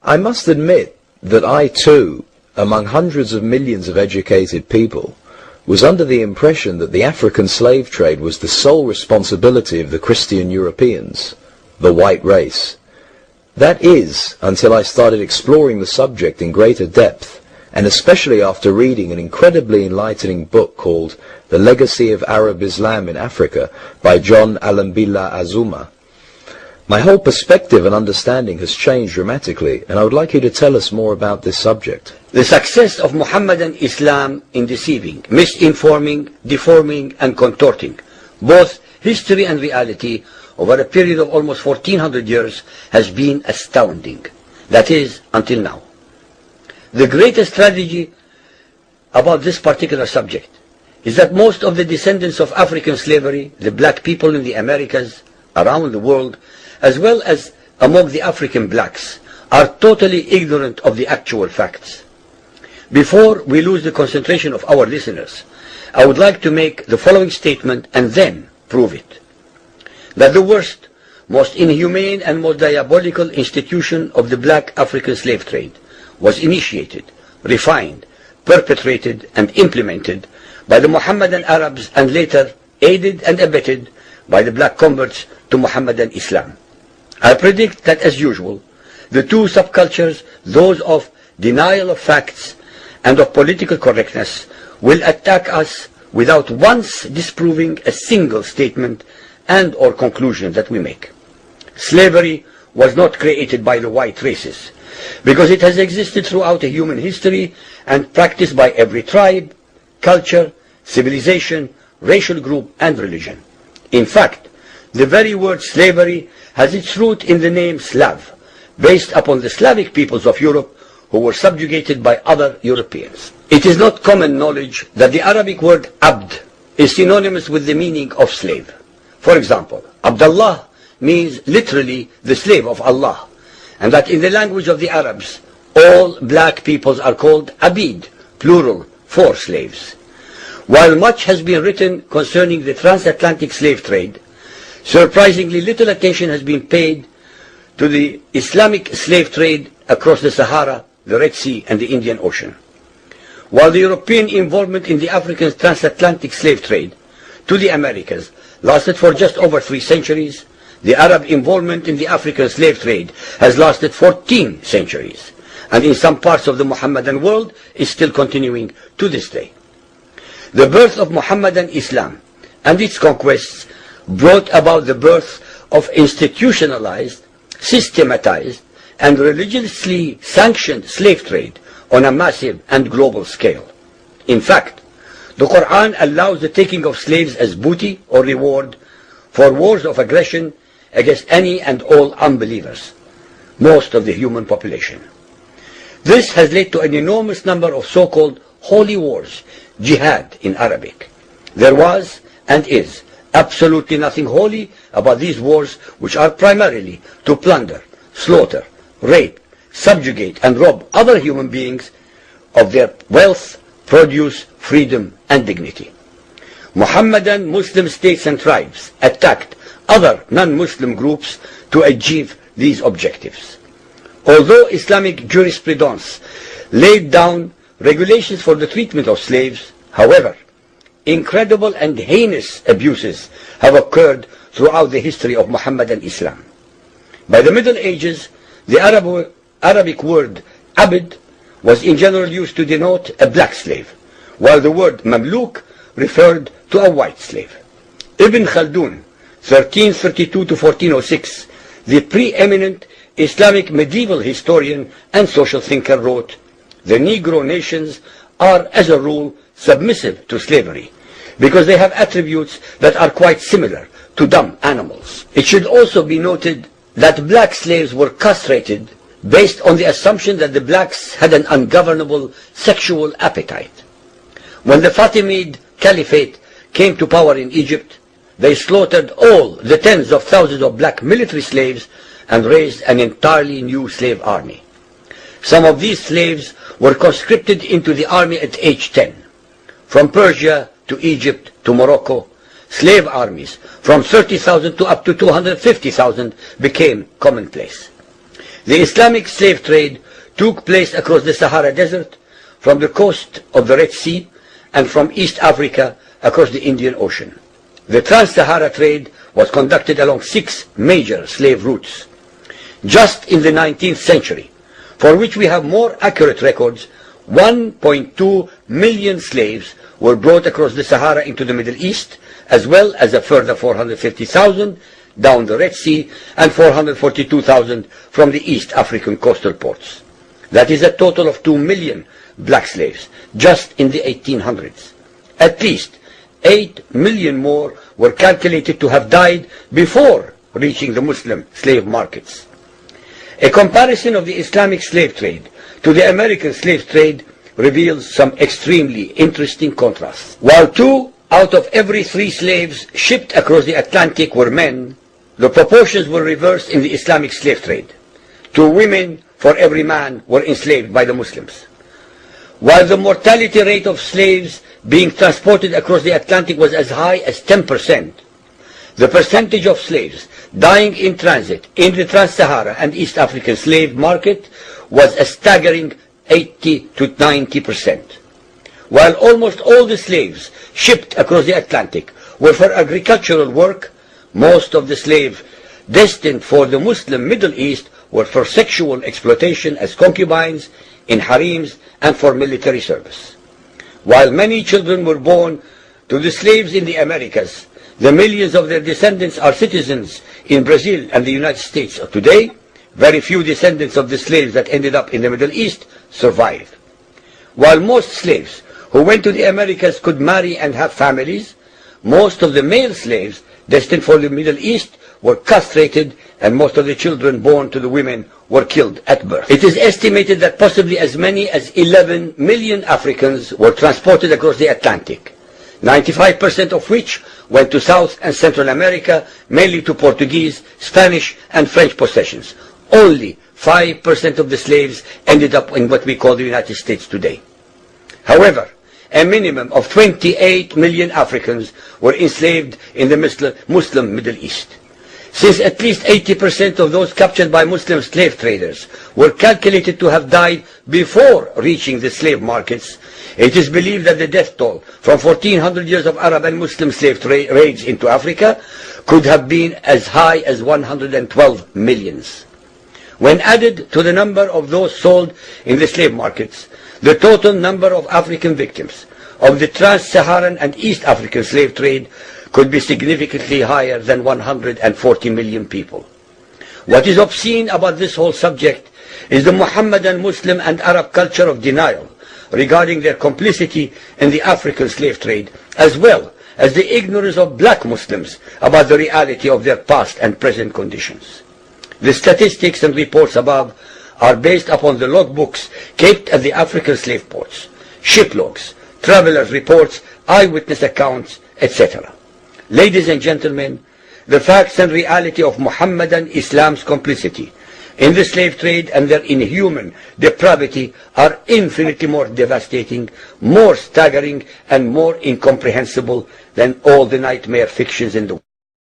I must admit that I too, among hundreds of millions of educated people, was under the impression that the African slave trade was the sole responsibility of the Christian Europeans, the white race. That is, until I started exploring the subject in greater depth, and especially after reading an incredibly enlightening book called The Legacy of Arab Islam in Africa by John Alambila Azuma. My whole perspective and understanding has changed dramatically, and I would like you to tell us more about this subject. The success of Muhammadan Islam in deceiving, misinforming, deforming, and contorting both history and reality over a period of almost 1400 years has been astounding. That is, until now. The greatest tragedy about this particular subject is that most of the descendants of African slavery, the black people in the Americas, around the world, as well as among the African blacks, are totally ignorant of the actual facts. Before we lose the concentration of our listeners, I would like to make the following statement and then prove it. That the worst, most inhumane and most diabolical institution of the black African slave trade was initiated, refined, perpetrated and implemented by the Mohammedan Arabs and later aided and abetted by the black converts to Mohammedan Islam. I predict that, as usual, the two subcultures, those of denial of facts and of political correctness, will attack us without once disproving a single statement and or conclusion that we make. Slavery was not created by the white races, because it has existed throughout human history and practiced by every tribe, culture, civilization, racial group and religion. In fact, the very word slavery has its root in the name Slav, based upon the Slavic peoples of Europe who were subjugated by other Europeans. It is not common knowledge that the Arabic word abd is synonymous with the meaning of slave. For example, Abdullah means literally the slave of Allah, and that in the language of the Arabs, all black peoples are called abid, plural, for slaves. While much has been written concerning the transatlantic slave trade, surprisingly little attention has been paid to the Islamic slave trade across the Sahara, the Red Sea and the Indian Ocean. While the European involvement in the African transatlantic slave trade to the Americas lasted for just over 3 centuries, the Arab involvement in the African slave trade has lasted 14 centuries, and in some parts of the Mohammedan world is still continuing to this day. The birth of Mohammedan Islam and its conquests brought about the birth of institutionalized, systematized, and religiously sanctioned slave trade on a massive and global scale. In fact, the Quran allows the taking of slaves as booty or reward for wars of aggression against any and all unbelievers, most of the human population. This has led to an enormous number of so-called holy wars, jihad in Arabic. There was and is absolutely nothing holy about these wars, which are primarily to plunder, slaughter, rape, subjugate and rob other human beings of their wealth, produce, freedom and dignity. Mohammedan Muslim states and tribes attacked other non-Muslim groups to achieve these objectives. Although Islamic jurisprudence laid down regulations for the treatment of slaves, however, incredible and heinous abuses have occurred throughout the history of Mohammedan Islam. By the Middle Ages, the Arabic word abd was in general used to denote a black slave, while the word mamluk referred to a white slave. Ibn Khaldun, 1332 to 1406, the preeminent Islamic medieval historian and social thinker, wrote, "The Negro nations are, as a rule, submissive to slavery, because they have attributes that are quite similar to dumb animals." It should also be noted that black slaves were castrated based on the assumption that the blacks had an ungovernable sexual appetite. When the Fatimid Caliphate came to power in Egypt, they slaughtered all the tens of thousands of black military slaves and raised an entirely new slave army. Some of these slaves were conscripted into the army at age 10. From Persia to Egypt to Morocco, slave armies from 30,000 to up to 250,000 became commonplace. The Islamic slave trade took place across the Sahara Desert, from the coast of the Red Sea, and from East Africa across the Indian Ocean. The Trans-Sahara trade was conducted along 6 major slave routes. Just in the 19th century, for which we have more accurate records, 1.2 million slaves were brought across the Sahara into the Middle East, as well as a further 450,000 down the Red Sea and 442,000 from the East African coastal ports. That is a total of 2 million black slaves just in the 1800s. At least 8 million more were calculated to have died before reaching the Muslim slave markets. A comparison of the Islamic slave trade to the American slave trade reveals some extremely interesting contrasts. While 2 out of every 3 slaves shipped across the Atlantic were men, the proportions were reversed in the Islamic slave trade. 2 women for every man were enslaved by the Muslims. While the mortality rate of slaves being transported across the Atlantic was as high as 10%, the percentage of slaves dying in transit in the Trans-Sahara and East African slave market was a staggering 80 to 90%. While almost all the slaves shipped across the Atlantic were for agricultural work, most of the slaves destined for the Muslim Middle East were for sexual exploitation as concubines, in harems, and for military service. While many children were born to the slaves in the Americas, the millions of their descendants are citizens in Brazil and the United States of today. Very few descendants of the slaves that ended up in the Middle East survived. While most slaves who went to the Americas could marry and have families, most of the male slaves destined for the Middle East were castrated, and most of the children born to the women were killed at birth. It is estimated that possibly as many as 11 million Africans were transported across the Atlantic, 95% of which went to South and Central America, mainly to Portuguese, Spanish, and French possessions. Only 5% of the slaves ended up in what we call the United States today. However, a minimum of 28 million Africans were enslaved in the Muslim Middle East. Since at least 80% of those captured by Muslim slave traders were calculated to have died before reaching the slave markets, it is believed that the death toll from 1400 years of Arab and Muslim slave raids into Africa could have been as high as 112 millions. When added to the number of those sold in the slave markets, the total number of African victims of the Trans-Saharan and East African slave trade could be significantly higher than 140 million people. What is obscene about this whole subject is the Muhammadan, Muslim, and Arab culture of denial regarding their complicity in the African slave trade, as well as the ignorance of black Muslims about the reality of their past and present conditions. The statistics and reports above are based upon the logbooks kept at the African slave ports, ship logs, travelers' reports, eyewitness accounts, etc. Ladies and gentlemen, the facts and reality of Muhammadan Islam's complicity in the slave trade and their inhuman depravity are infinitely more devastating, more staggering, and more incomprehensible than all the nightmare fictions in the world.